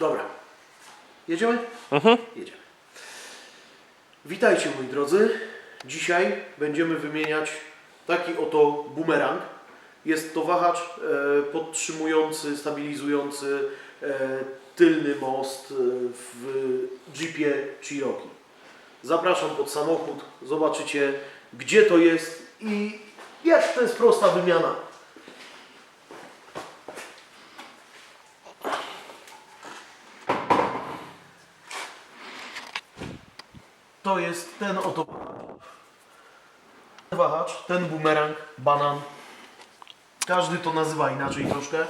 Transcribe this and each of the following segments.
Dobra. Jedziemy? Jedziemy. Witajcie moi drodzy. Dzisiaj będziemy wymieniać taki oto bumerang. Jest to wahacz podtrzymujący, stabilizujący tylny most w Jeepie Cherokee. Zapraszam pod samochód, zobaczycie gdzie to jest i jak to jest prosta wymiana. To jest ten oto wahacz, ten bumerang, banan. Każdy to nazywa inaczej troszkę.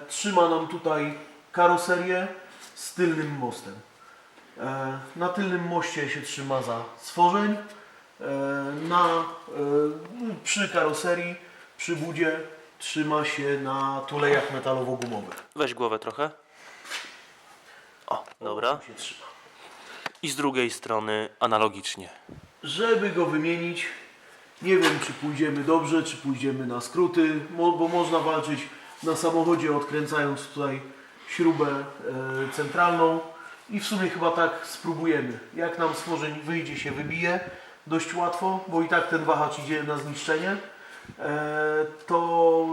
Trzyma nam tutaj karoserię z tylnym mostem. Na tylnym moście się trzyma za stworzeń. Przy karoserii, przy budzie trzyma się na tulejach metalowo-gumowych. Weź głowę trochę. O, dobra. Się trzyma. I z drugiej strony analogicznie. Żeby go wymienić, nie wiem czy pójdziemy dobrze, czy pójdziemy na skróty, bo można walczyć na samochodzie odkręcając tutaj śrubę centralną i w sumie chyba tak spróbujemy. Jak nam stworzeń wyjdzie, się wybije dość łatwo, bo i tak ten wahacz idzie na zniszczenie, to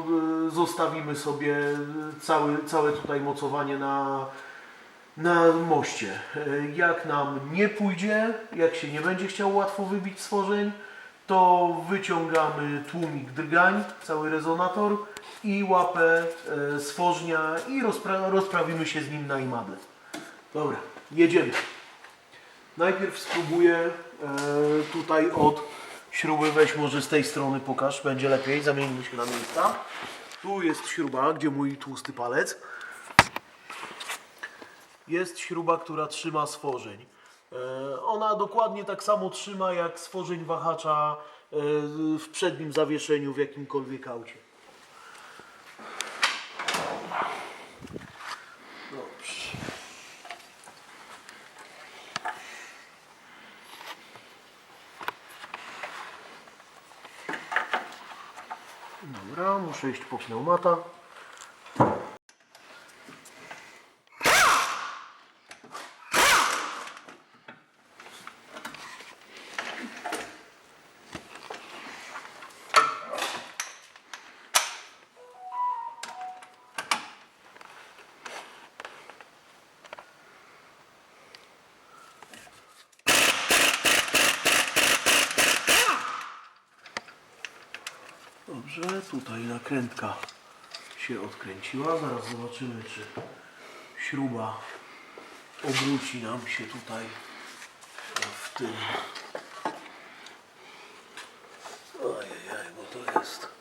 zostawimy sobie całe tutaj mocowanie na moście. Jak nam nie pójdzie, jak się nie będzie chciał łatwo wybić stworzeń, to wyciągamy tłumik drgań, cały rezonator i łapę stworznia i rozprawimy się z nim na imable. Dobra, jedziemy. Najpierw spróbuję tutaj od śruby, weź może z tej strony pokaż, będzie lepiej, zamienimy się na miejsca. Tu jest śruba, gdzie mój tłusty palec. Jest śruba, która trzyma stworzeń. Ona dokładnie tak samo trzyma jak stworzeń wahacza w przednim zawieszeniu w jakimkolwiek aucie. Dobrze. Dobra, muszę iść po pneumata. Dobrze, tutaj nakrętka się odkręciła. Zaraz zobaczymy, czy śruba obróci nam się tutaj w tym. Ojej, bo to jest.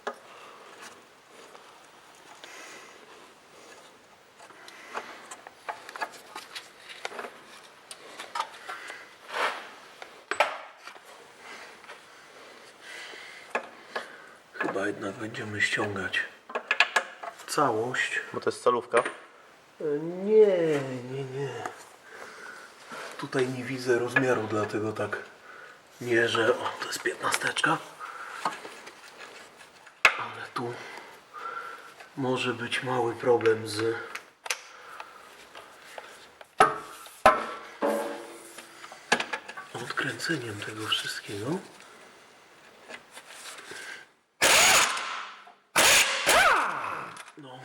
Chyba jednak będziemy ściągać całość. Bo to jest calówka. Nie. Tutaj nie widzę rozmiaru, dlatego tak mierzę. O, to jest 15. Ale tu może być mały problem z odkręceniem tego wszystkiego. No,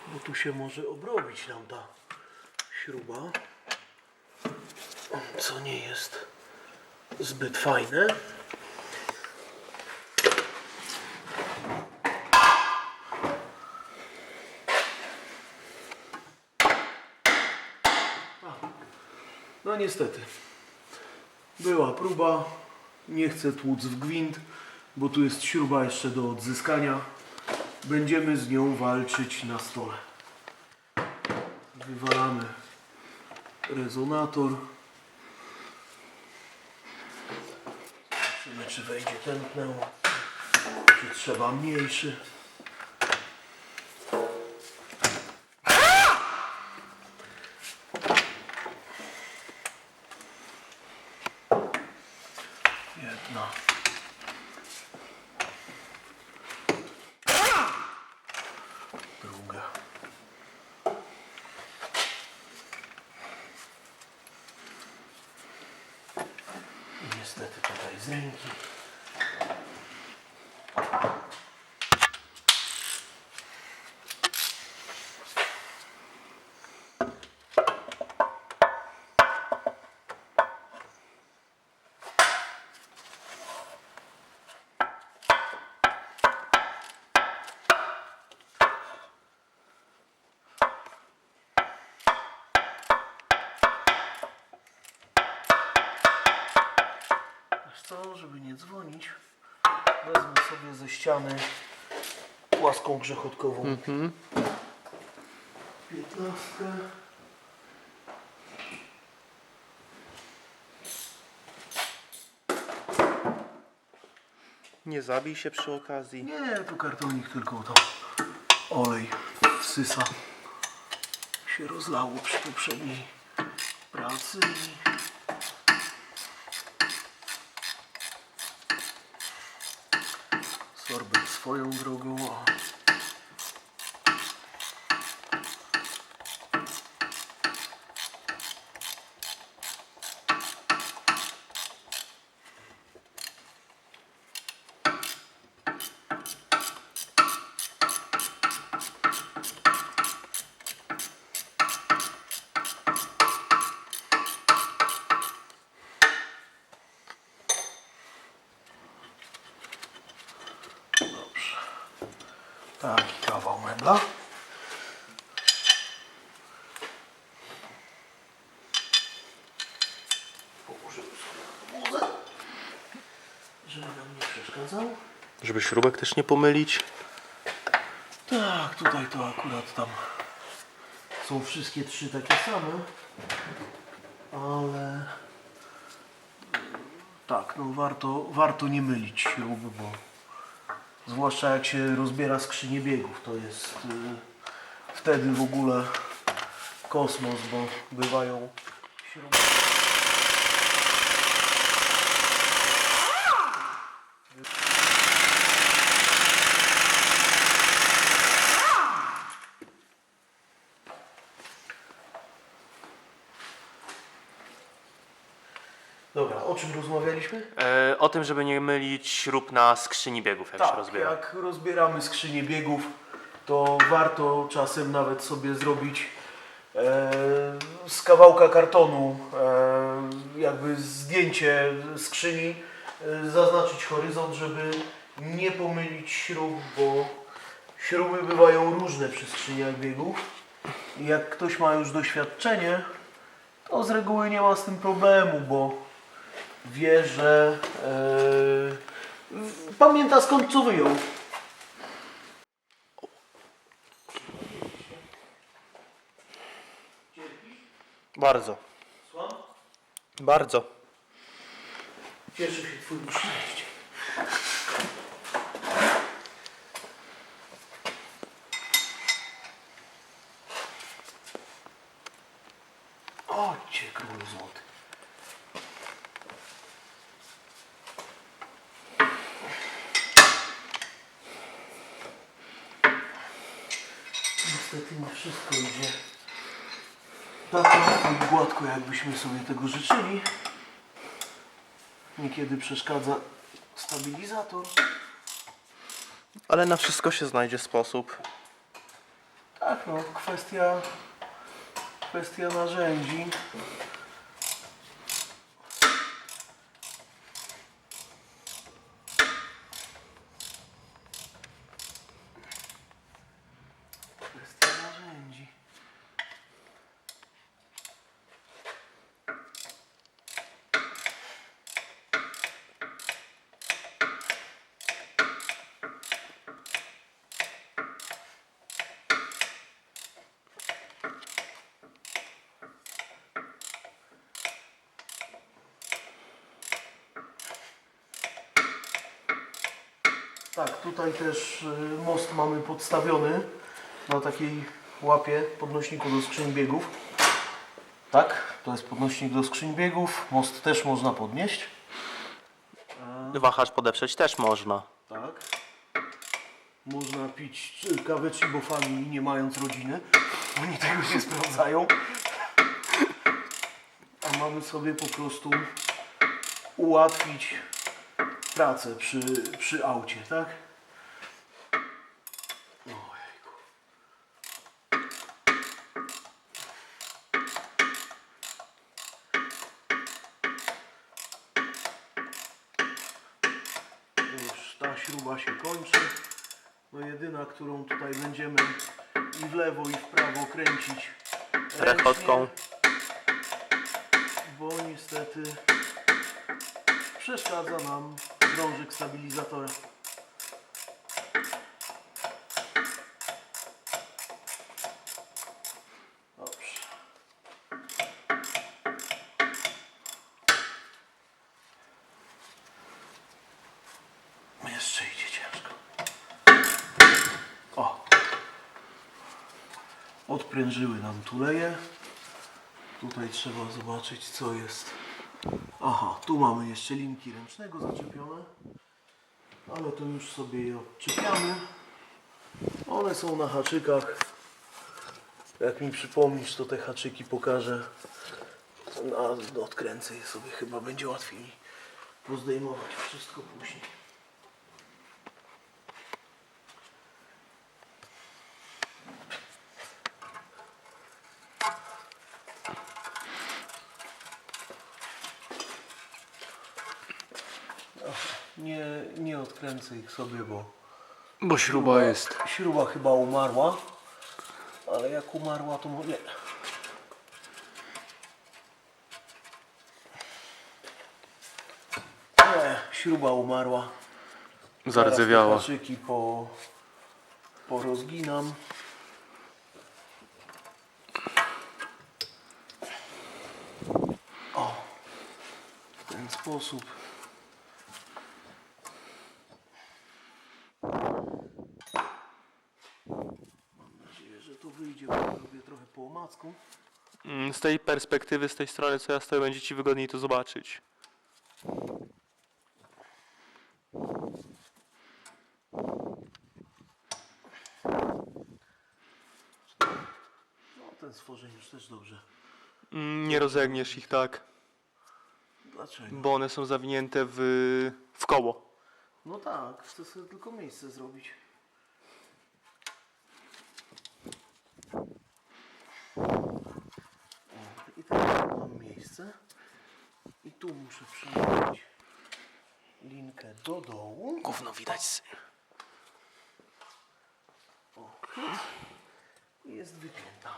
bo tu się może obrobić nam ta śruba, co nie jest zbyt fajne. No niestety, była próba, nie chcę tłuc w gwint, bo tu jest śruba jeszcze do odzyskania. Będziemy z nią walczyć na stole. Wywalamy rezonator. Zobaczymy, czy wejdzie ten pneumat, czy trzeba mniejszy. Jedna. Druga. niestety tutaj z ręki. Co, żeby nie dzwonić, wezmę sobie ze ściany płaską grzechotkową 15. Nie zabij się przy okazji. Nie, tu kartonik, tylko to olej wsysa. Się rozlało przy poprzedniej pracy. Sorbet swoją drogą. Dobrze. Taki kawał mebla. Położymy sobie na podłodze, żeby nam nie przeszkadzał. Żeby śrubek też nie pomylić. Tak, tutaj to akurat tam są wszystkie trzy takie same, ale tak, no warto nie mylić śrub, bo zwłaszcza jak się rozbiera skrzynię biegów, to jest wtedy w ogóle kosmos, bo bywają śruby. Dobra, o czym rozmawialiśmy? O tym, żeby nie mylić śrub na skrzyni biegów, jak się Tak, rozbiera. jak rozbieramy skrzynię biegów, to warto czasem nawet sobie zrobić z kawałka kartonu jakby zdjęcie skrzyni, zaznaczyć horyzont, żeby nie pomylić śrub, bo śruby bywają różne przy skrzyniach biegów. I jak ktoś ma już doświadczenie, to z reguły nie ma z tym problemu, bo wie, że pamięta skąd co wyjął. Bardzo. Słucham? Bardzo. Cieszę się Twoim szczęściem. Chodźcie, królu złoty. Niestety nie wszystko idzie tak łatwo i gładko, jakbyśmy sobie tego życzyli. Niekiedy przeszkadza stabilizator. Ale na wszystko się znajdzie sposób. Tak, no, kwestia narzędzi. Kwestia narzędzi. Tak, tutaj też most mamy podstawiony na takiej łapie, podnośniku do skrzyń biegów. Tak, to jest podnośnik do skrzyń biegów. Most też można podnieść. Wahacz podeprzeć też można. Tak. Można pić kawę Chibofami nie mając rodziny. Oni tego nie sprawdzają. A mamy sobie po prostu ułatwić pracę przy aucie, tak? Ojejku. Już ta śruba się kończy. No jedyna, którą tutaj będziemy i w lewo i w prawo kręcić Rechotką. bo niestety przeszkadza nam drążek stabilizatora. Dobrze. Jeszcze idzie ciężko. O! Odprężyły nam tuleje. Tutaj trzeba zobaczyć, co jest. Aha, tu mamy jeszcze linki ręcznego zaczepione, ale to już sobie je odczepiamy. One są na haczykach. Jak mi przypomnisz, to te haczyki pokażę. Odkręcę je sobie, chyba będzie łatwiej pozdejmować wszystko później. Nie odkręcę ich sobie, Bo śruba jest. śruba chyba umarła, ale jak umarła, to nie. Nie, śruba umarła. Zardzewiała. Teraz te haczyki porozginam. O, w ten sposób. Mam nadzieję, że to wyjdzie, bo robię trochę po omacku. Z tej perspektywy, z tej strony, co ja stoję, będzie Ci wygodniej to zobaczyć. No, ten stworzeń już też dobrze. Nie rozegniesz ich tak, Dlaczego? bo one są zawinięte w koło. No tak, chcę sobie tylko miejsce zrobić. O, i teraz mam miejsce. I tu muszę przenieść linkę do dołu. Gówno widać. O, i jest wypięta.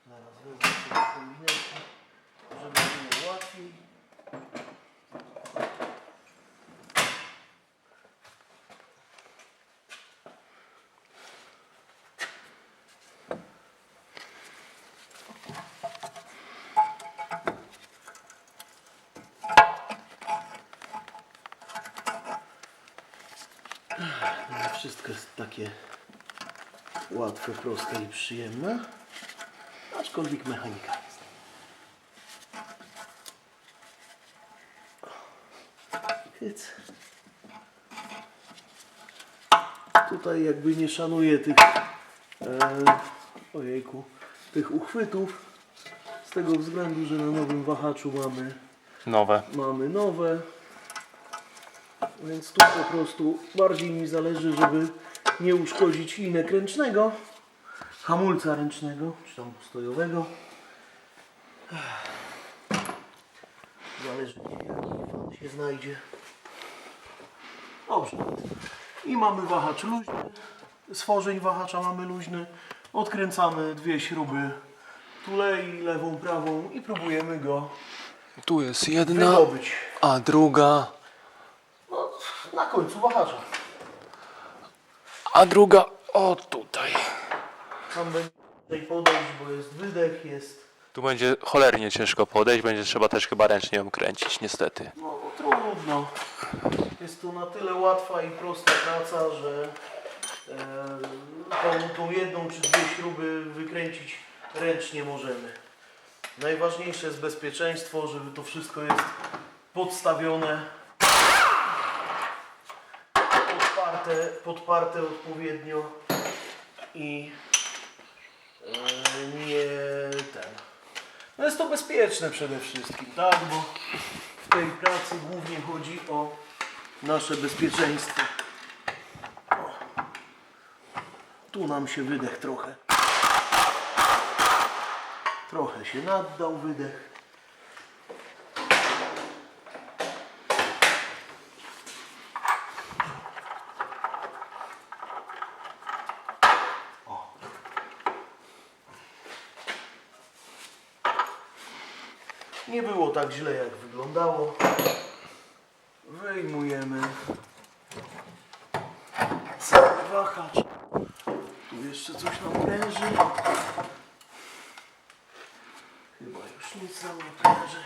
Zaraz wezmę sobie tę lineczkę, żeby było łatwiej. No, wszystko jest takie łatwe, proste i przyjemne, aczkolwiek mechanika jest. Hyc. Tutaj jakby nie szanuję tych tych uchwytów, z tego względu, że na nowym wahaczu mamy nowe. Więc tu po prostu bardziej mi zależy, żeby nie uszkodzić linek ręcznego, hamulca ręcznego, czy tam postojowego. Zależy, gdzie jaki fan się znajdzie. Dobrze. I mamy wahacz luźny. Stworzeń wahacza mamy luźny. Odkręcamy dwie śruby tulei, lewą, prawą i próbujemy go Tu jest jedna, wydobyć. a druga, No, na końcu wahacza. a druga o tutaj. Tam będzie tutaj podejść, bo jest wydech, jest... Tu będzie cholernie ciężko podejść, będzie trzeba też chyba ręcznie ją kręcić, niestety. No trudno. Jest to na tyle łatwa i prosta praca, że tą jedną czy dwie śruby wykręcić ręcznie możemy. Najważniejsze jest bezpieczeństwo, żeby to wszystko jest podstawione, podparte odpowiednio i nie ten. No jest to bezpieczne przede wszystkim, tak? Bo w tej pracy głównie chodzi o nasze bezpieczeństwo. O. Tu nam się wydech trochę. Trochę się naddał wydech. Nie było tak źle, jak wyglądało. Wyjmujemy cały wahacz. Tu jeszcze coś nam pręży. Chyba już nic nam nie pręży.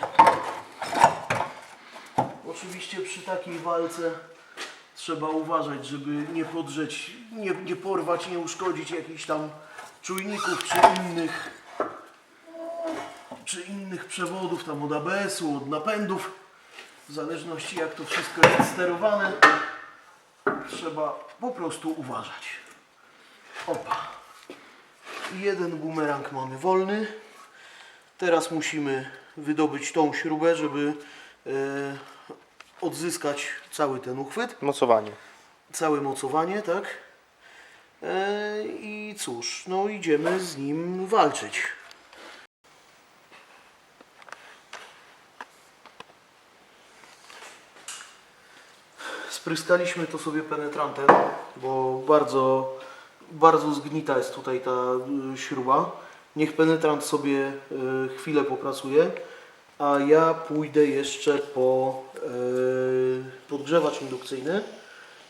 Oczywiście przy takiej walce trzeba uważać, żeby nie podrzeć, nie porwać, nie uszkodzić jakichś tam czujników czy innych przewodów tam od ABS-u, od napędów. W zależności jak to wszystko jest sterowane, trzeba po prostu uważać. Opa. Jeden bumerang mamy wolny. Teraz musimy wydobyć tą śrubę, żeby odzyskać cały ten uchwyt. Mocowanie. Całe mocowanie, tak? I cóż, no idziemy z nim walczyć. Spryskaliśmy to sobie penetrantem, bo bardzo zgnita jest tutaj ta śruba. Niech penetrant sobie chwilę popracuje, a ja pójdę jeszcze po podgrzewacz indukcyjny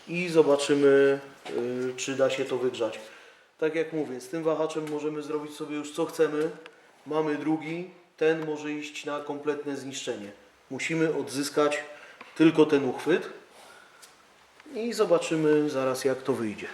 i zobaczymy, czy da się to wygrzać. Tak jak mówię, z tym wahaczem możemy zrobić sobie już co chcemy. Mamy drugi, ten może iść na kompletne zniszczenie. Musimy odzyskać tylko ten uchwyt i zobaczymy zaraz, jak to wyjdzie.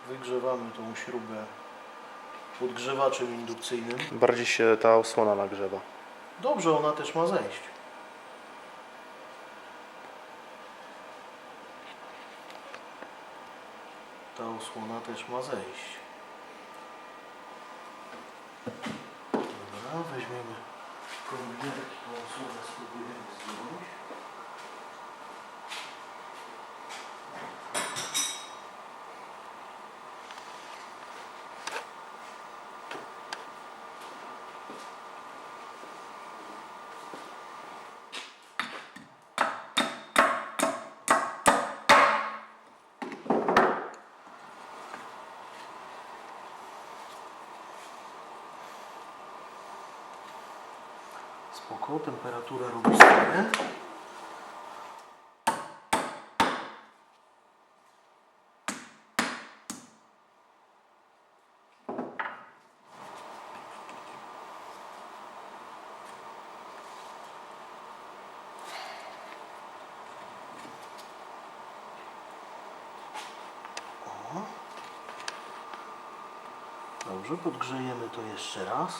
Wygrzewamy tą śrubę podgrzewaczem indukcyjnym. Bardziej się ta osłona nagrzewa. Dobrze, ona też ma zejść. Ta osłona też ma zejść. Dobra, weźmiemy kombinerek i tą osłonę spróbujemy zdjąć. Spoko, temperatura robi swoje. O. Dobrze, podgrzejemy to jeszcze raz.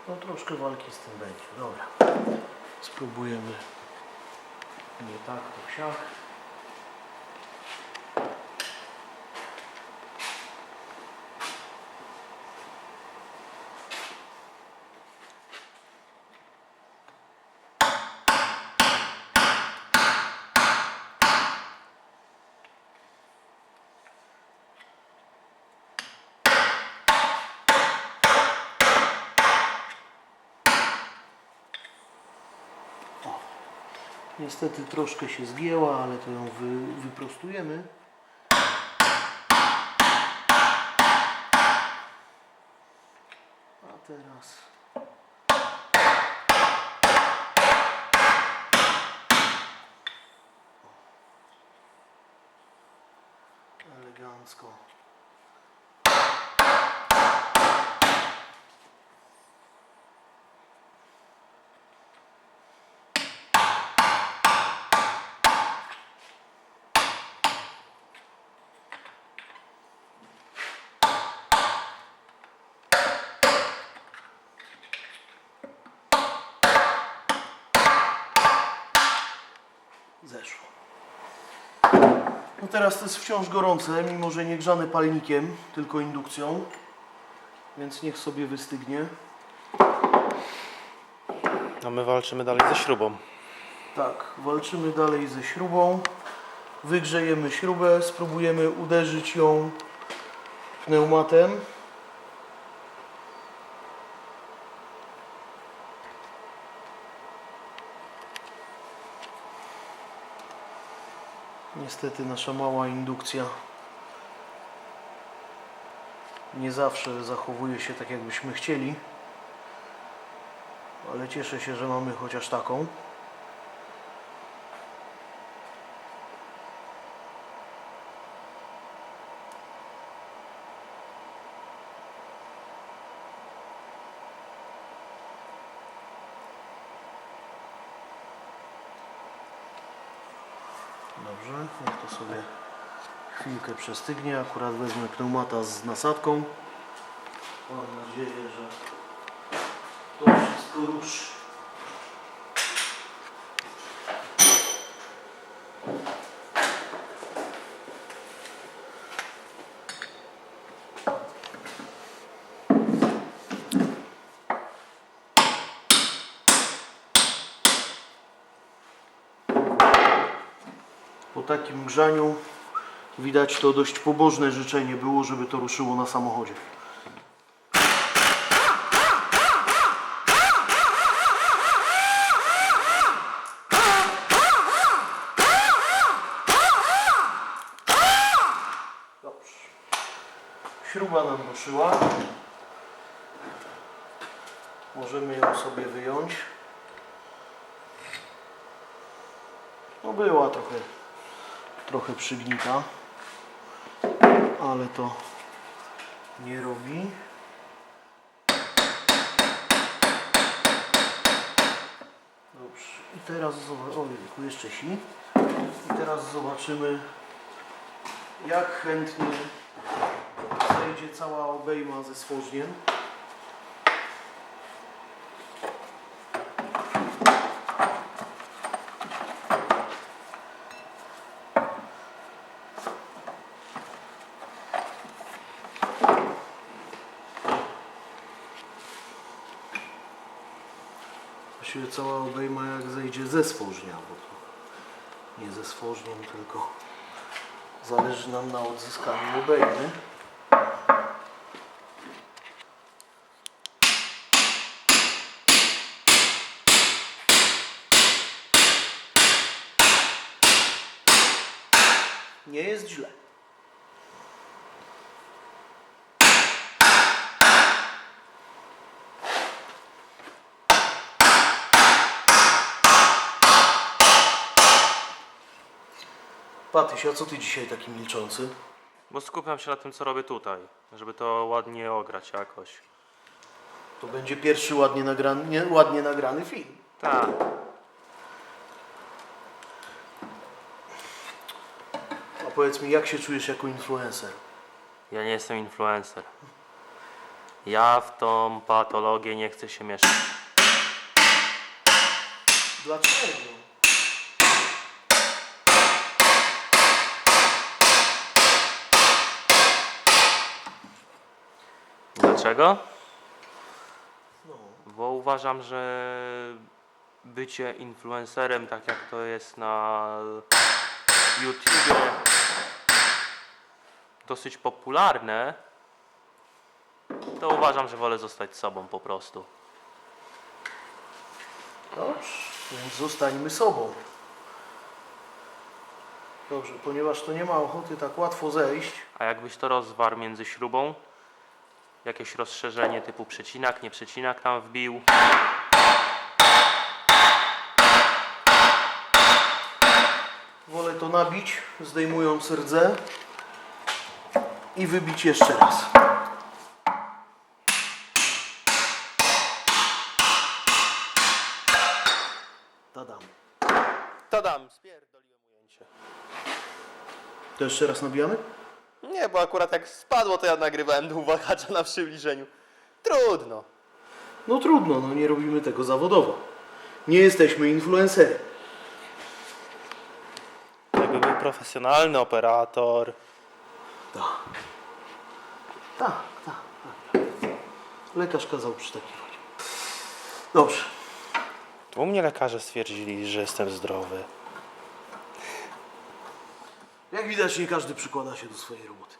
No troszkę walki z tym będzie. Dobra. Spróbujemy nie tak, to siak. Niestety troszkę się zgięła, ale to ją wyprostujemy. A teraz elegancko. Zeszło. No teraz to jest wciąż gorące, mimo że nie grzane palnikiem, tylko indukcją. Więc niech sobie wystygnie. A my walczymy dalej ze śrubą. Tak, walczymy dalej ze śrubą. Wygrzejemy śrubę, spróbujemy uderzyć ją pneumatem. Niestety nasza mała indukcja nie zawsze zachowuje się tak, jakbyśmy chcieli, ale cieszę się, że mamy chociaż taką. Dobrze, niech to sobie chwilkę przestygnie. Akurat wezmę pneumata z nasadką. Mam nadzieję, że to wszystko ruszy. Po takim grzaniu widać, to dość pobożne życzenie było, żeby to ruszyło na samochodzie. Dobrze. Śruba nam ruszyła. Możemy ją sobie wyjąć. No była trochę przygnita, ale to nie robi. Dobrze. I teraz ojejku, jeszcze si. I teraz zobaczymy, jak chętnie zejdzie cała obejma ze stworzeniem. Właściwie cała obejma jak zejdzie ze stworzenia, bo to nie ze stworzeniem, tylko zależy nam na odzyskaniu obejmy. Nie jest źle. Patyś, a co ty dzisiaj taki milczący? Bo skupiam się na tym, co robię tutaj, żeby to ładnie ograć jakoś. To będzie pierwszy ładnie nagrany film. Tak. A powiedz mi, jak się czujesz jako influencer? Ja nie jestem influencer. Ja w tą patologię nie chcę się mieszać. Dlaczego? Dlaczego? No, Bo uważam, że bycie influencerem, tak jak to jest na YouTubie, dosyć popularne, to uważam, że wolę zostać sobą po prostu. dobrze, więc zostańmy sobą. Dobrze, ponieważ to nie ma ochoty tak łatwo zejść. A jakbyś to rozwarł między śrubą, jakieś rozszerzenie typu przecinak, nie przecinak tam wbił. Wolę to nabić, zdejmując rdzę i wybić jeszcze raz. Tadam. Tadam, spierdoliłem ujęcie. To jeszcze raz nabijamy? Nie, bo akurat jak spadło, to ja nagrywałem dół wahacza na przybliżeniu. Trudno. No trudno, no nie robimy tego zawodowo. Nie jesteśmy influencerem. Jakby był profesjonalny operator. Tak. Tak, tak, tak. Lekarz kazał przytakiwać. Dobrze. To u mnie lekarze stwierdzili, że jestem zdrowy. Jak widać, nie każdy przykłada się do swojej roboty.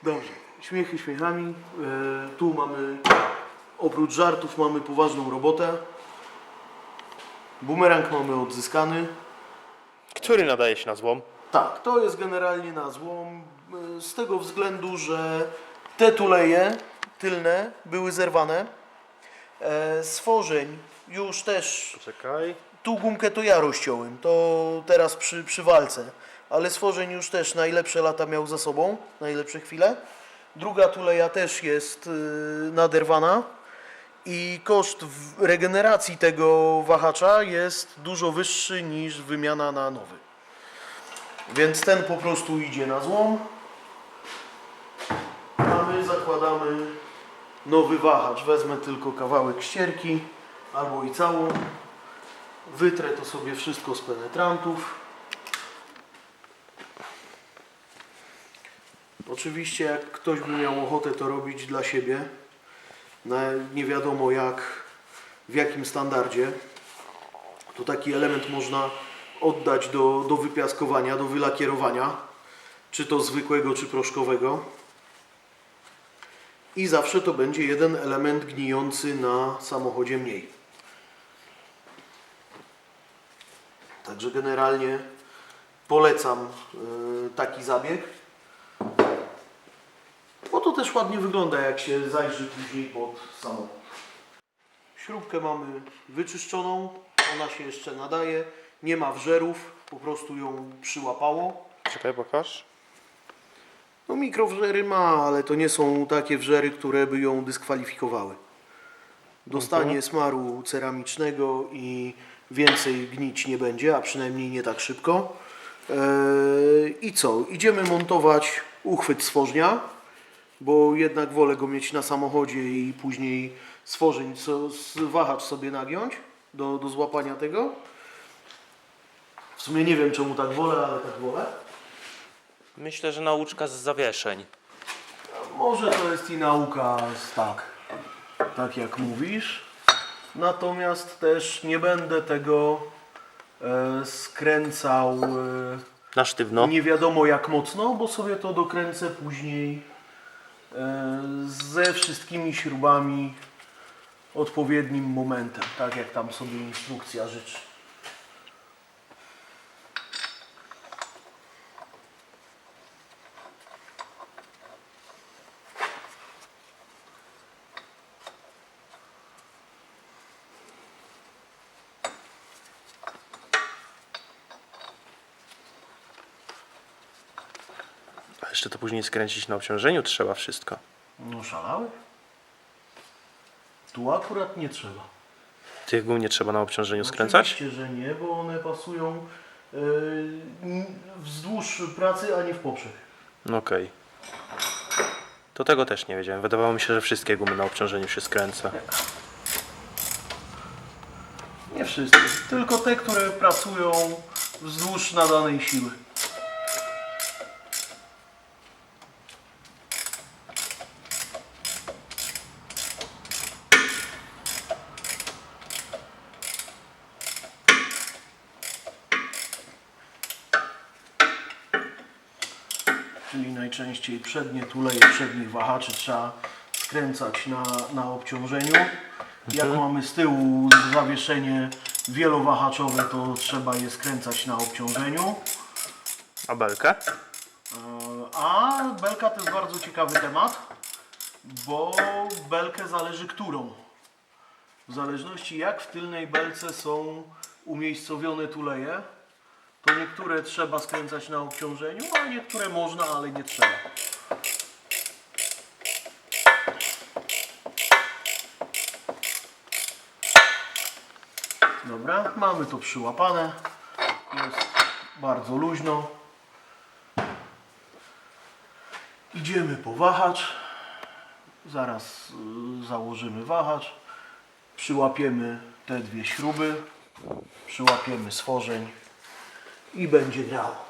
Dobrze. Śmiechy śmiechami. Tu mamy, oprócz żartów, mamy poważną robotę. Bumerang mamy odzyskany. Który nadaje się na złom? Tak, to jest generalnie na złom z tego względu, że te tuleje tylne były zerwane. Stworzeń już też, Czekaj. tu gumkę to ja rozciąłem, to teraz przy walce, ale stworzeń już też najlepsze lata miał za sobą, najlepsze chwile. Druga tuleja też jest naderwana i koszt regeneracji tego wahacza jest dużo wyższy niż wymiana na nowy. Więc ten po prostu idzie na złom, a my zakładamy nowy wahacz. Wezmę tylko kawałek ścierki albo i całą. Wytrę to sobie wszystko z penetrantów. Oczywiście jak ktoś by miał ochotę to robić dla siebie, nie wiadomo jak, w jakim standardzie, to taki element można oddać do wypiaskowania, do wylakierowania, czy to zwykłego, czy proszkowego. I zawsze to będzie jeden element gnijący na samochodzie mniej. Także generalnie polecam taki zabieg. Bo to też ładnie wygląda, jak się zajrzy później pod samochód. Śrubkę mamy wyczyszczoną, ona się jeszcze nadaje. Nie ma wżerów, po prostu ją przyłapało. Czekaj, pokaż. No mikrowrzery ma, ale to nie są takie wrzery, które by ją dyskwalifikowały. Dostanie smaru ceramicznego i więcej gnić nie będzie, a przynajmniej nie tak szybko. I co? Idziemy montować uchwyt stworznia, bo jednak wolę go mieć na samochodzie i później stworzeń, wahacz sobie nagiąć do złapania tego. W sumie nie wiem czemu tak wolę, ale tak wolę. Myślę, że nauczka z zawieszeń. Może to jest i nauka, tak jak mówisz. Natomiast też nie będę tego skręcał Na sztywno. nie wiadomo jak mocno, bo sobie to dokręcę później ze wszystkimi śrubami odpowiednim momentem, tak jak tam sobie instrukcja życzy. A jeszcze to później skręcić na obciążeniu trzeba wszystko. No szalałeś? Tu akurat nie trzeba. Tych gum nie trzeba na obciążeniu skręcać? Oczywiście, że nie, bo one pasują wzdłuż pracy, a nie w poprzek. No okej. To tego też nie wiedziałem. Wydawało mi się, że wszystkie gumy na obciążeniu się skręca. Nie wszystkie, tylko te, które pracują wzdłuż nadanej siły. Czyli najczęściej przednie tuleje przednich wahaczy trzeba skręcać na obciążeniu. Jak mamy z tyłu zawieszenie wielowahaczowe to trzeba je skręcać na obciążeniu. A belkę? A belka to jest bardzo ciekawy temat, bo belkę zależy którą. W zależności jak w tylnej belce są umiejscowione tuleje, to niektóre trzeba skręcać na obciążeniu, a niektóre można, ale nie trzeba. Dobra, mamy to przyłapane. Jest bardzo luźno. Idziemy po wahacz. Zaraz założymy wahacz. Przyłapiemy te dwie śruby. Przyłapiemy stworzeń i będzie grało.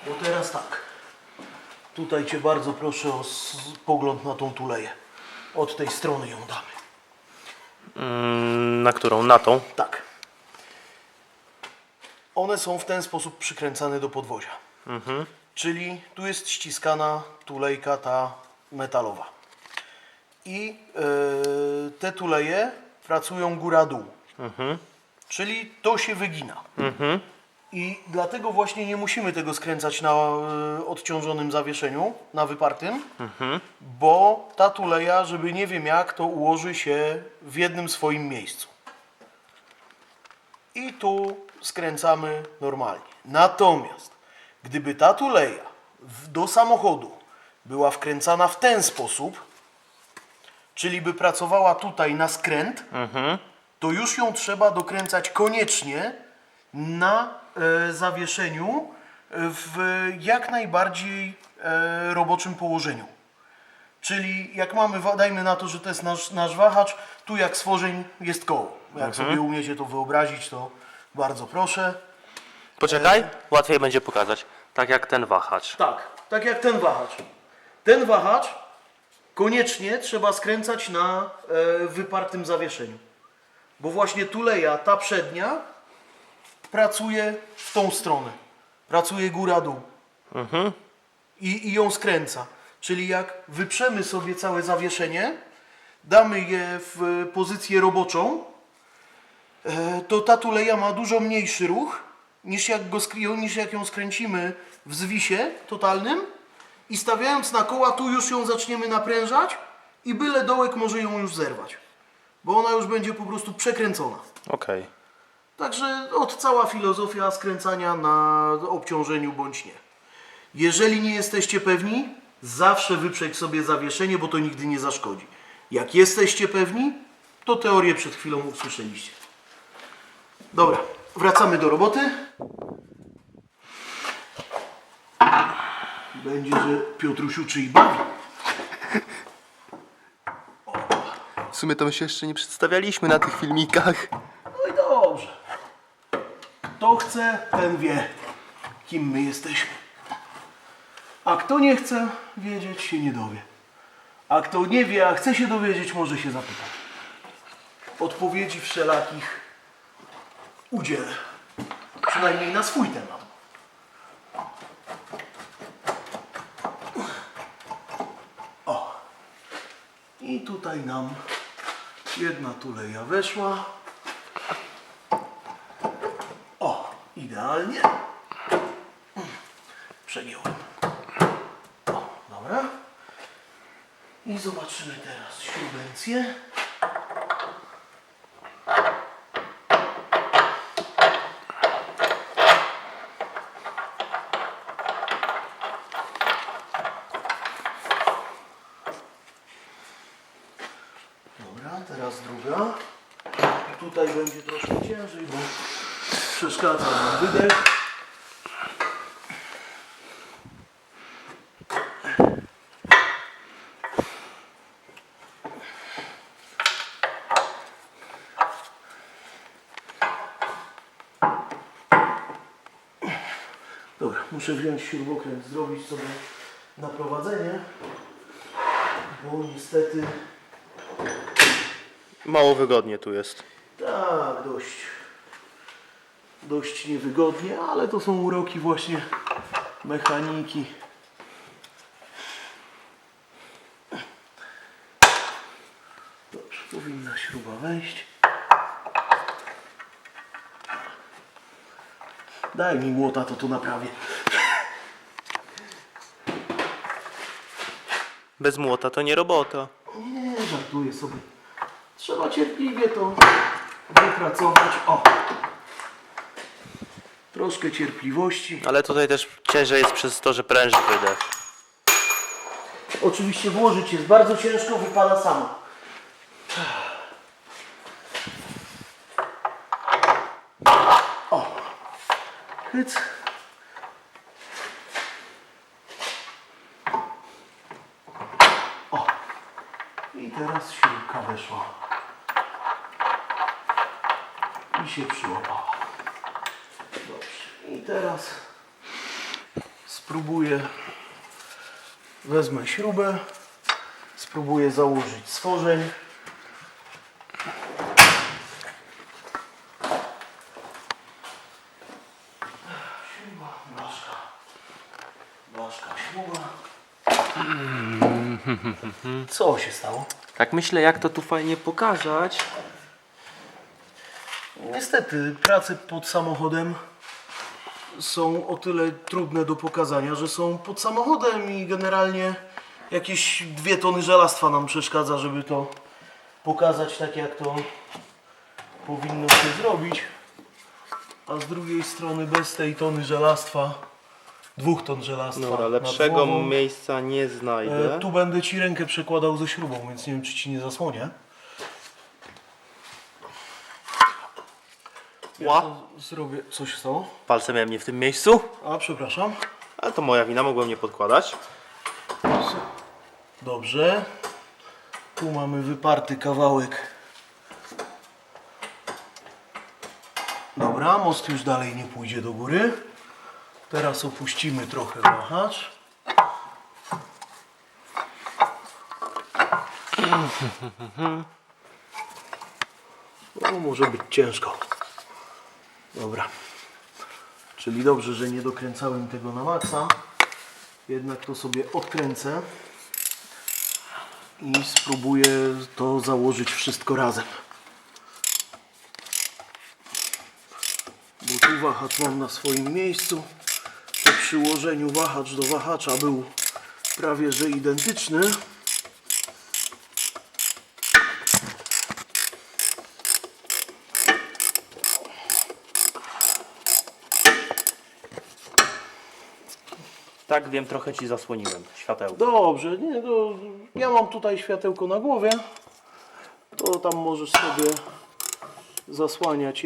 Bo teraz tak. Tutaj Cię bardzo proszę o pogląd na tą tuleję. Od tej strony ją damy. Na którą? Na tą? Tak. One są w ten sposób przykręcane do podwozia. Czyli tu jest ściskana tulejka ta metalowa. I te tuleje pracują góra-dół. Czyli to się wygina. I dlatego właśnie nie musimy tego skręcać na odciążonym zawieszeniu, na wypartym, bo ta tuleja, żeby nie wiem jak, to ułoży się w jednym swoim miejscu. I tu skręcamy normalnie. Natomiast gdyby ta tuleja do samochodu była wkręcana w ten sposób, czyli by pracowała tutaj na skręt, to już ją trzeba dokręcać koniecznie na zawieszeniu w jak najbardziej roboczym położeniu. Czyli jak mamy, dajmy na to, że to jest nasz wahacz, tu jak stworzeń jest koło. Jak sobie umiecie to wyobrazić, to bardzo proszę. Poczekaj, łatwiej będzie pokazać. Tak jak ten wahacz. Tak jak ten wahacz. Ten wahacz koniecznie trzeba skręcać na wypartym zawieszeniu. Bo właśnie tuleja, ta przednia, pracuje w tą stronę. Pracuje góra-dół. I ją skręca. Czyli jak wyprzemy sobie całe zawieszenie, damy je w pozycję roboczą, to ta tuleja ma dużo mniejszy ruch niż jak ją skręcimy w zwisie totalnym i stawiając na koła, tu już ją zaczniemy naprężać i byle dołek może ją już zerwać. Bo ona już będzie po prostu przekręcona. Okej. Także cała filozofia skręcania na obciążeniu bądź nie. Jeżeli nie jesteście pewni, zawsze wyprzeć sobie zawieszenie, bo to nigdy nie zaszkodzi. Jak jesteście pewni, to teorię przed chwilą usłyszeliście. Dobra, wracamy do roboty. Będzie, że Piotruś uczy i bawi. W sumie to my się jeszcze nie przedstawialiśmy na tych filmikach. No i dobrze. Kto chce, ten wie, kim my jesteśmy. A kto nie chce wiedzieć, się nie dowie. A kto nie wie, a chce się dowiedzieć, może się zapytać. Odpowiedzi wszelakich udzielę. Przynajmniej na swój temat. O. I tutaj nam jedna tuleja weszła. O, idealnie. Przegiąłem. O, dobra. I zobaczymy teraz śrubencję. Dobra, teraz druga. Tutaj będzie troszkę ciężej, bo przeszkadza nam wydech. Dobra, muszę wziąć śrubokręt, zrobić sobie naprowadzenie, bo niestety Mało wygodnie tu jest. tak, dość niewygodnie, ale to są uroki właśnie mechaniki. wejść. Daj mi młota, to naprawię. Bez młota to nie robota. Nie, żartuję sobie. Trzeba cierpliwie to wypracować. O! Troszkę cierpliwości. Ale tutaj też ciężej jest przez to, że pręży wydech. Oczywiście włożyć jest bardzo ciężko, wypada sama. O! Hyc. O! I teraz śrubka weszła. I się przyłapała. Dobrze. I teraz spróbuję. Wezmę śrubę, spróbuję założyć stworzeń. Śruba, blaszka, śruba. Co się stało? Tak myślę, jak to tu fajnie pokazać. Niestety, prace pod samochodem są o tyle trudne do pokazania, że są pod samochodem i generalnie jakieś 2 tony żelastwa nam przeszkadza, żeby to pokazać tak, jak to powinno się zrobić. A z drugiej strony bez tej tony żelastwa, 2 ton żelastwa. Dobra, nad lepszego głową, miejsca nie znajdę. tu będę Ci rękę przekładał ze śrubą, więc nie wiem, czy Ci nie zasłonię. Ja to zrobię. Co się stało? Palce miałem nie w tym miejscu, A, przepraszam. ale to moja wina, mogłem nie podkładać. Dobrze. Tu mamy wyparty kawałek. Dobra, most już dalej nie pójdzie do góry. Teraz opuścimy trochę wahacz. No, może być ciężko. Dobra. Czyli dobrze, że nie dokręcałem tego na maksa. Jednak to sobie odkręcę i spróbuję to założyć wszystko razem. Bo tu wahacz mam na swoim miejscu. Po przyłożeniu wahacz do wahacza był prawie że identyczny. Tak, wiem, trochę Ci zasłoniłem światełko. Dobrze, nie, ja mam tutaj światełko na głowie. To tam możesz sobie zasłaniać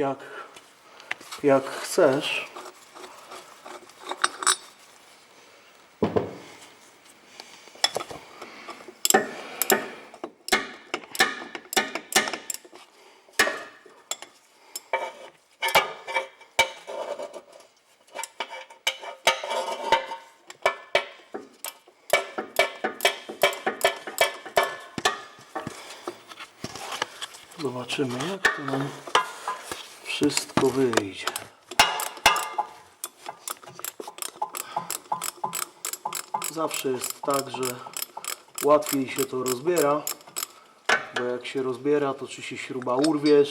jak chcesz. Zobaczymy, jak to nam wszystko wyjdzie. Zawsze jest tak, że łatwiej się to rozbiera, bo jak się rozbiera, to czy się śruba urwie,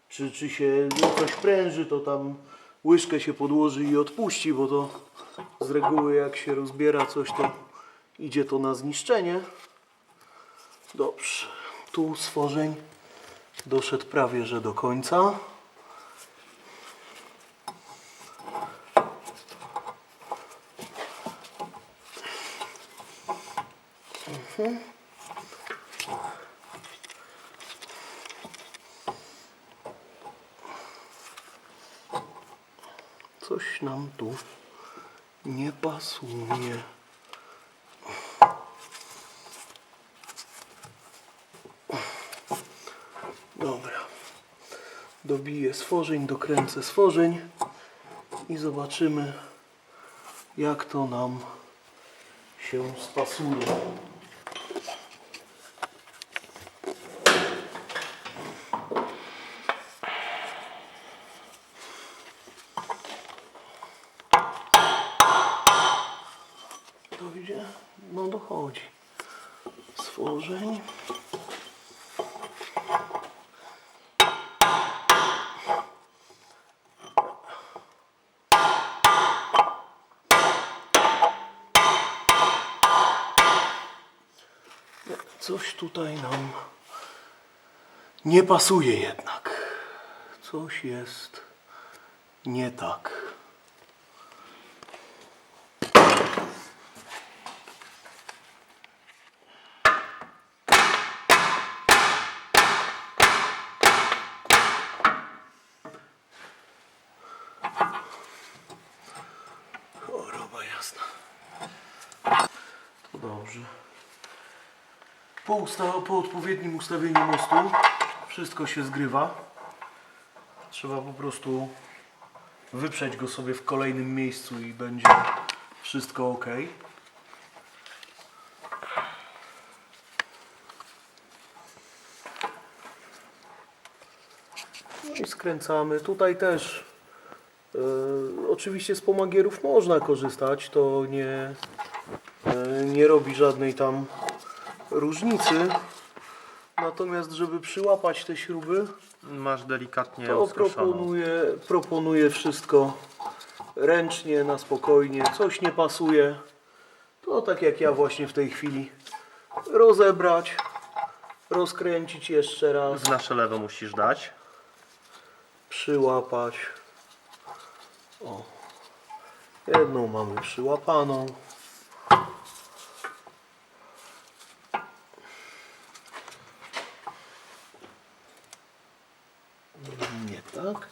czy się coś pręży, to tam łyżkę się podłoży i odpuści, bo to z reguły jak się rozbiera coś, to idzie to na zniszczenie. Dobrze. Tu stworzeń doszedł prawie że do końca. Coś nam tu nie pasuje. Dobra. Dobiję stworzeń, dokręcę stworzeń i zobaczymy, jak to nam się spasuje. To idzie? No dochodzi. Stworzeń. Coś tutaj nam nie pasuje jednak. Coś jest nie tak. Choroba jasna. To dobrze. Po odpowiednim ustawieniu mostu wszystko się zgrywa. Trzeba po prostu wyprzeć go sobie w kolejnym miejscu i będzie wszystko ok. No i skręcamy. Tutaj też oczywiście z pomagierów można korzystać. To nie robi żadnej tam różnicy. Natomiast żeby przyłapać te śruby, Masz delikatnie to proponuję wszystko ręcznie, na spokojnie. Coś nie pasuje, to tak jak ja właśnie w tej chwili rozebrać, rozkręcić jeszcze raz, W nasze lewo musisz dać. przyłapać. O, jedną mamy przyłapaną. Nie tak.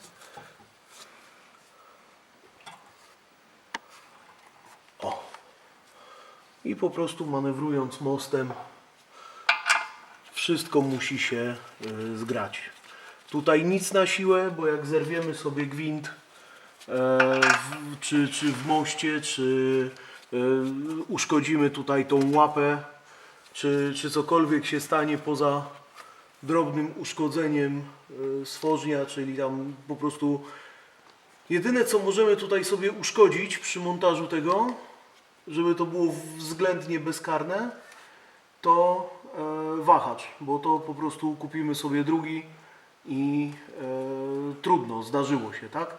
O. I po prostu manewrując mostem wszystko musi się zgrać. Tutaj nic na siłę, bo jak zerwiemy sobie gwint czy w moście, czy uszkodzimy tutaj tą łapę, czy cokolwiek się stanie poza drobnym uszkodzeniem stworzenia, czyli tam po prostu jedyne co możemy tutaj sobie uszkodzić przy montażu tego, żeby to było względnie bezkarne, to wahacz, bo to po prostu kupimy sobie drugi i trudno, zdarzyło się, tak?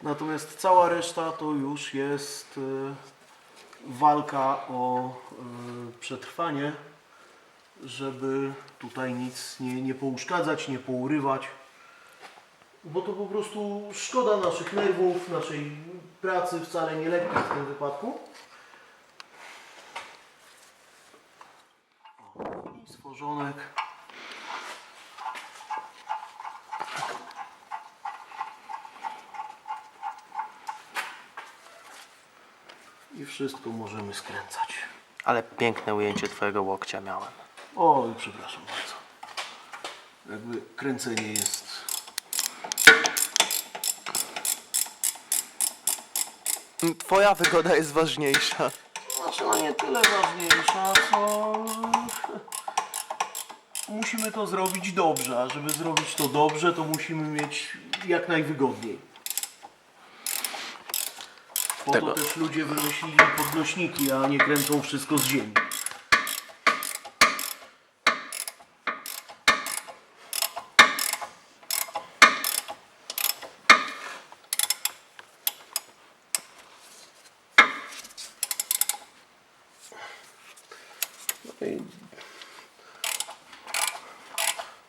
Natomiast cała reszta to już jest walka o przetrwanie, żeby tutaj nic nie pouszkadzać, nie pourywać, bo to po prostu szkoda naszych nerwów, naszej pracy, wcale nie lekkiej w tym wypadku. I stworzonek. I wszystko możemy skręcać. Ale piękne ujęcie twojego łokcia miałem. Oj, przepraszam bardzo. Jakby kręcenie jest... Twoja wygoda jest ważniejsza. Znaczy, no nie tyle ważniejsza, co... Musimy to zrobić dobrze, a żeby zrobić to dobrze, to musimy mieć jak najwygodniej. Po to też ludzie wymyślili podnośniki, a nie kręcą wszystko z ziemi. No i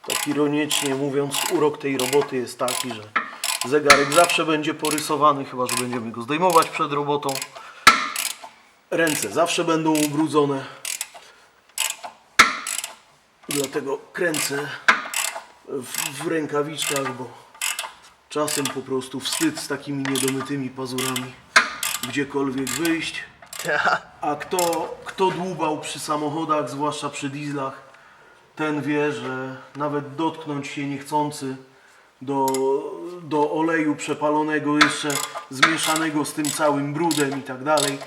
tak ironicznie mówiąc, urok tej roboty jest taki, że zegarek zawsze będzie porysowany, chyba że będziemy go zdejmować przed robotą. Ręce zawsze będą ubrudzone. Dlatego kręcę w rękawiczkach, bo czasem po prostu wstyd z takimi niedomytymi pazurami gdziekolwiek wyjść. A kto dłubał przy samochodach, zwłaszcza przy dieslach, ten wie, że nawet dotknąć się niechcący do oleju przepalonego, jeszcze zmieszanego z tym całym brudem i tak dalej,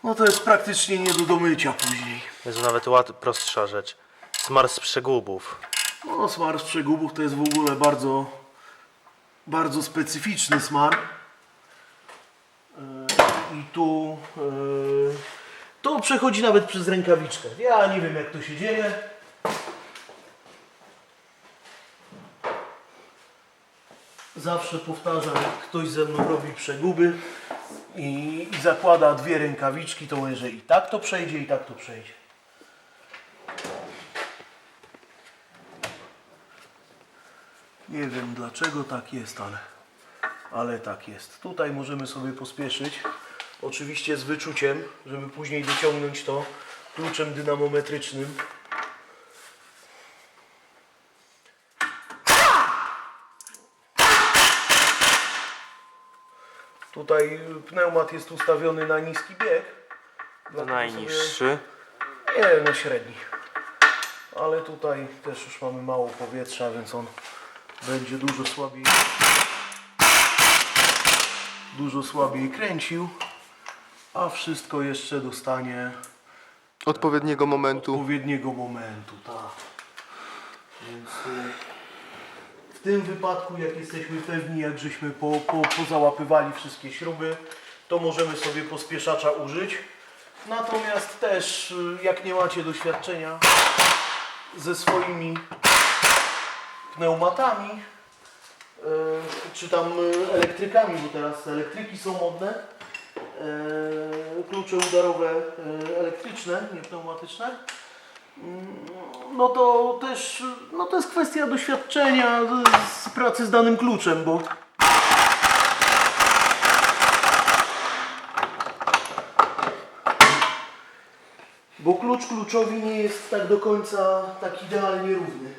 no to jest praktycznie nie do domycia później. Jest nawet prostsza rzecz. Smar z przegubów. No, smar z przegubów to jest w ogóle bardzo, bardzo specyficzny smar. I tu to przechodzi nawet przez rękawiczkę. Ja nie wiem, jak to się dzieje. Zawsze powtarzam, jak ktoś ze mną robi przeguby i zakłada dwie rękawiczki, to mówię, że i tak to przejdzie, i tak to przejdzie. Nie wiem dlaczego tak jest, ale tak jest. Tutaj możemy sobie pospieszyć. Oczywiście z wyczuciem, żeby później dociągnąć to kluczem dynamometrycznym. Tutaj pneumat jest ustawiony na niski bieg. Dlatego Najniższy. Nie, no średni. Ale tutaj też już mamy mało powietrza, więc on będzie dużo słabiej kręcił, a wszystko jeszcze dostanie Odpowiedniego momentu. odpowiedniego momentu, tak. Więc w tym wypadku, jak jesteśmy pewni, jak żeśmy pozałapywali wszystkie śruby, to możemy sobie pospieszacza użyć. Natomiast też, jak nie macie doświadczenia ze swoimi pneumatami, czy tam elektrykami, bo teraz elektryki są modne, klucze udarowe elektryczne, nie pneumatyczne, no to też to jest kwestia doświadczenia z pracy z danym kluczem, bo klucz kluczowi nie jest tak do końca tak idealnie równy.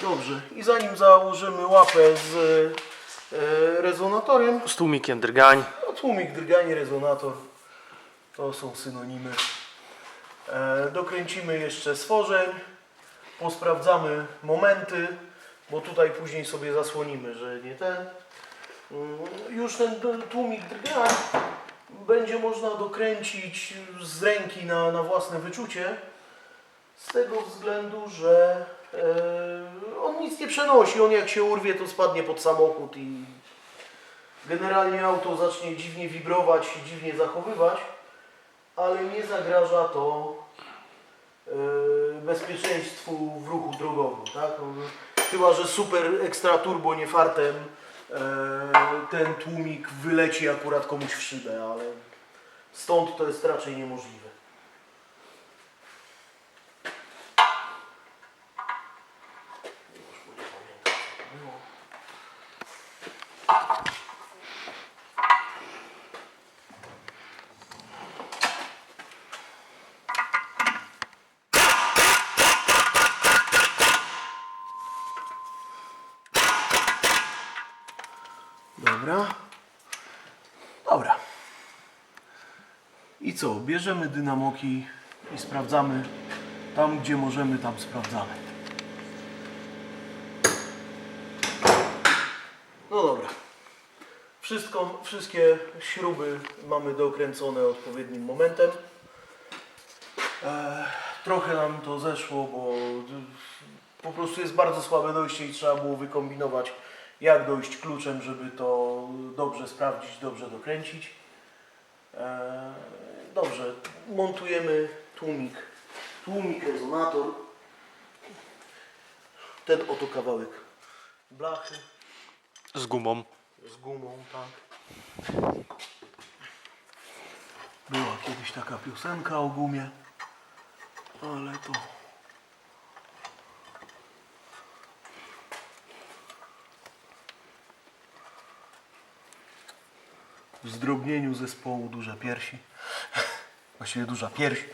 Dobrze, i zanim założymy łapę z rezonatorem, Z tłumikiem drgań. no, tłumik, drganie, rezonator to są synonimy. Dokręcimy jeszcze stworzeń, posprawdzamy momenty, bo tutaj później sobie zasłonimy, że nie ten. Już ten tłumik drgań będzie można dokręcić z ręki na własne wyczucie, z tego względu, że on nic nie przenosi. On jak się urwie, to spadnie pod samochód i generalnie auto zacznie dziwnie wibrować i dziwnie zachowywać, ale nie zagraża to bezpieczeństwu w ruchu drogowym. Tak? Chyba że super ekstra turbo nie fartem ten tłumik wyleci akurat komuś w szybę, ale stąd to jest raczej niemożliwe. Dobra. I co? Bierzemy dynamoki i sprawdzamy tam, gdzie możemy, tam sprawdzamy. No dobra. Wszystkie śruby mamy dokręcone odpowiednim momentem. Trochę nam to zeszło, bo po prostu jest bardzo słabe dojście i trzeba było wykombinować, jak dojść kluczem, żeby to dobrze sprawdzić, dobrze dokręcić. Dobrze, montujemy tłumik, rezonator. Ten oto kawałek blachy Z gumą. z gumą, tak. Była kiedyś taka piosenka o gumie, ale to... W zdrobnieniu zespołu Duże Piersi. Właściwie Duża Pierś.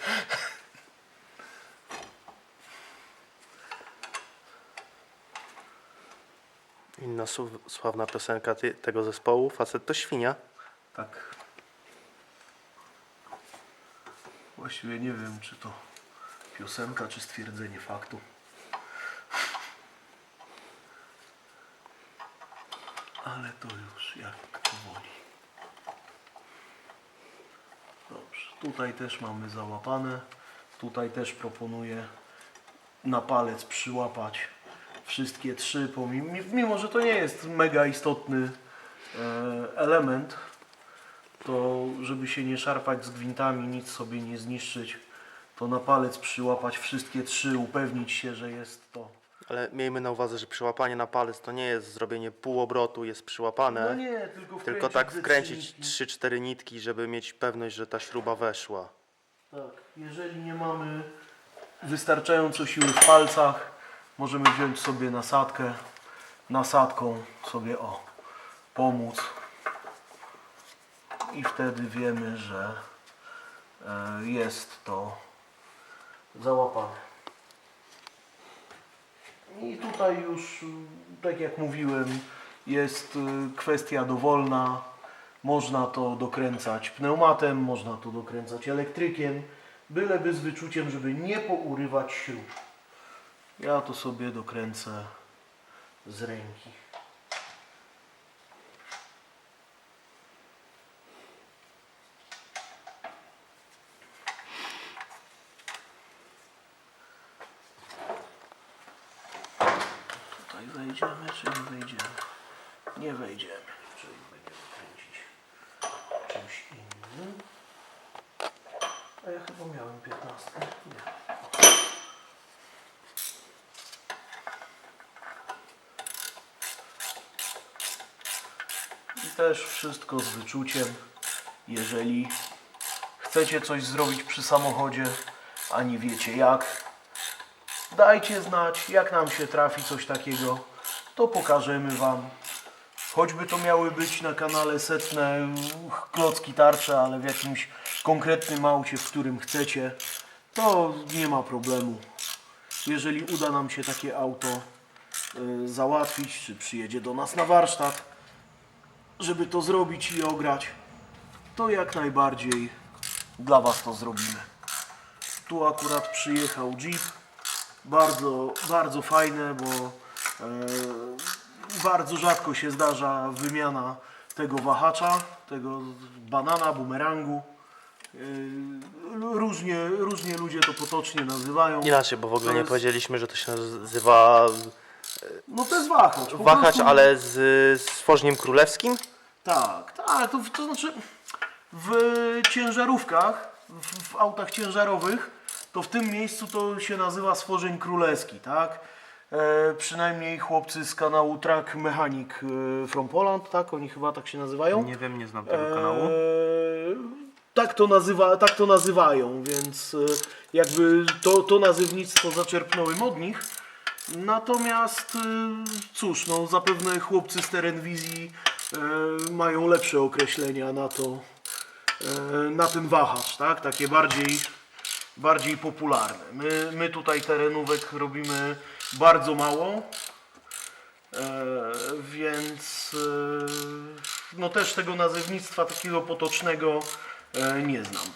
Inna sławna piosenka tego zespołu, Facet to świnia. Tak. Właściwie nie wiem, czy to piosenka, czy stwierdzenie faktu. Ale to już jak kto woli. Dobrze, tutaj też mamy załapane. Tutaj też proponuję na palec przyłapać wszystkie trzy, mimo że to nie jest mega istotny element, to żeby się nie szarpać z gwintami, nic sobie nie zniszczyć, to na palec przyłapać wszystkie trzy, upewnić się, że jest to. Ale miejmy na uwadze, że przyłapanie na palec to nie jest zrobienie pół obrotu, jest przyłapane. No nie, Tylko tak ze wkręcić trzy 3-4 nitki, żeby mieć pewność, że ta śruba weszła. Tak, jeżeli nie mamy wystarczająco siły w palcach, możemy wziąć sobie nasadkę, nasadką sobie pomóc i wtedy wiemy, że jest to załapane. I tutaj już, tak jak mówiłem, jest kwestia dowolna. Można to dokręcać pneumatem, można to dokręcać elektrykiem, byleby z wyczuciem, żeby nie pourywać śrub. Ja to sobie dokręcę z ręki. Tutaj wejdziemy, czy nie wejdziemy? Nie wejdziemy, czyli będziemy kręcić czymś innym. A ja chyba miałem 15. Nie. I też wszystko z wyczuciem. Jeżeli chcecie coś zrobić przy samochodzie, a nie wiecie jak, dajcie znać, jak nam się trafi coś takiego, to pokażemy Wam. Choćby to miały być na kanale setne klocki tarcze, ale w jakimś konkretnym aucie, w którym chcecie, to nie ma problemu. Jeżeli uda nam się takie auto załatwić, czy przyjedzie do nas na warsztat, żeby to zrobić i ograć, to jak najbardziej dla Was to zrobimy. Tu akurat przyjechał Jeep. Bardzo, bardzo fajne, bo bardzo rzadko się zdarza wymiana tego wahacza, tego banana, bumerangu. Różnie ludzie to potocznie nazywają. Inaczej, bo w ogóle To nie jest- powiedzieliśmy, że to się nazywa No to jest wahacz. po wahacz, prostu. ale z stworzeniem królewskim? Tak, to znaczy w ciężarówkach, w autach ciężarowych, to w tym miejscu to się nazywa stworzeń królewski, tak? Przynajmniej chłopcy z kanału Track Mechanic from Poland, tak? Oni chyba tak się nazywają. Nie wiem, nie znam tego kanału. Tak to nazywają, więc jakby to nazywnictwo zaczerpnąłem od nich. Natomiast cóż, no zapewne chłopcy z Terenwizji mają lepsze określenia na to, na ten wahacz, tak? Takie bardziej popularne. My tutaj terenówek robimy bardzo mało, więc no też tego nazewnictwa takiego potocznego nie znam.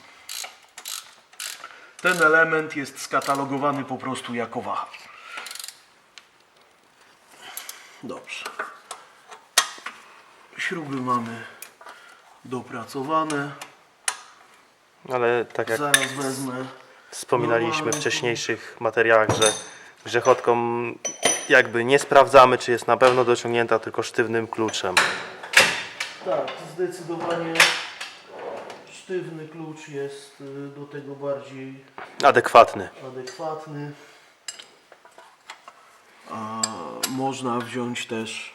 Ten element jest skatalogowany po prostu jako wahacz. Dobrze. Śruby mamy dopracowane. Ale tak jak Zaraz wezmę. wspominaliśmy w Normalną. wcześniejszych materiałach, że grzechotką jakby nie sprawdzamy, czy jest na pewno dociągnięta tylko sztywnym kluczem. Tak, zdecydowanie sztywny klucz jest do tego bardziej Adekwatny. adekwatny. A można wziąć też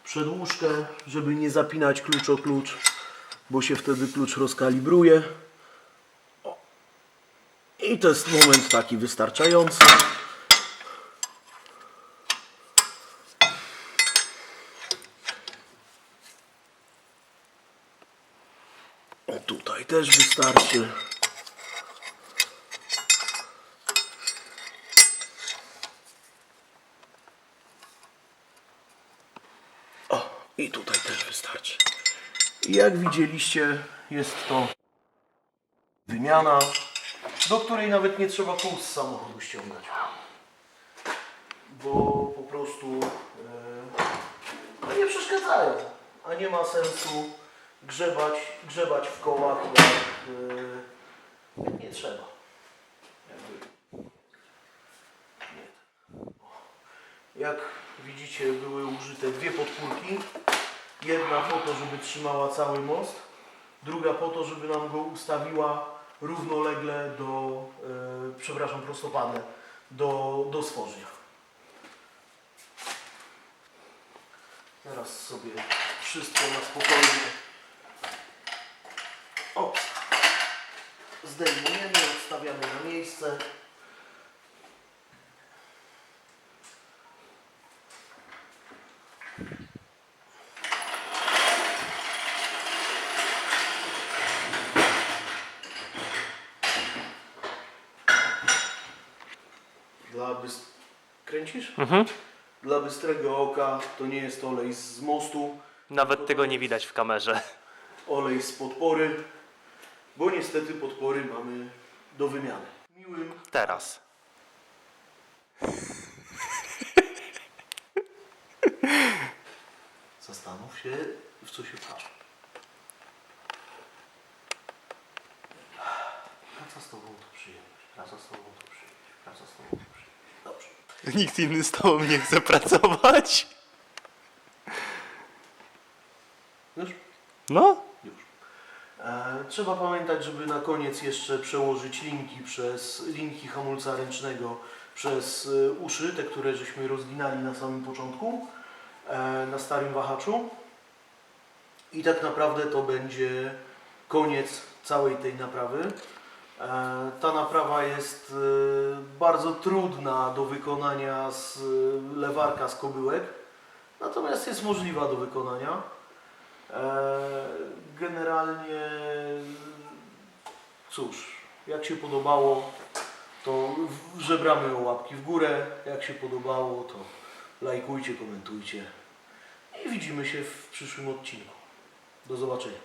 przedłużkę, żeby nie zapinać klucz o klucz, bo się wtedy klucz rozkalibruje. O. I to jest moment taki wystarczający. O, tutaj też wystarczy. O, i tutaj też wystarczy. I jak widzieliście, jest to wymiana, do której nawet nie trzeba kół z samochodu ściągać. Bo po prostu no nie przeszkadzają, a nie ma sensu grzebać w kołach, jak nie trzeba. Jak widzicie, były użyte dwie podpórki. Jedna po to, żeby trzymała cały most, druga po to, żeby nam go ustawiła równolegle do, prostopadle, do stworzenia. Teraz sobie wszystko na spokojnie zdejmujemy, odstawiamy na miejsce. Kręcisz? Mhm. Dla bystrego oka to nie jest olej z mostu, Nawet tego nie widać w kamerze. olej z podpory, bo niestety podpory mamy do wymiany. Miłym Teraz. zastanów się, w co się parzy. Praca z tobą to przyjemność, praca z tobą to przyjemność, praca z tobą to przyjemność. Dobrze. Nikt inny z tobą nie chce pracować. Już? No. Już. Trzeba pamiętać, żeby na koniec jeszcze przełożyć linki hamulca ręcznego przez uszy, te, które żeśmy rozginali na samym początku, na starym wahaczu. I tak naprawdę to będzie koniec całej tej naprawy. Ta naprawa jest bardzo trudna do wykonania z lewarka z kobyłek, natomiast jest możliwa do wykonania. Generalnie cóż, jak się podobało, to żebramy o łapki w górę, jak się podobało, to lajkujcie, komentujcie i widzimy się w przyszłym odcinku. Do zobaczenia.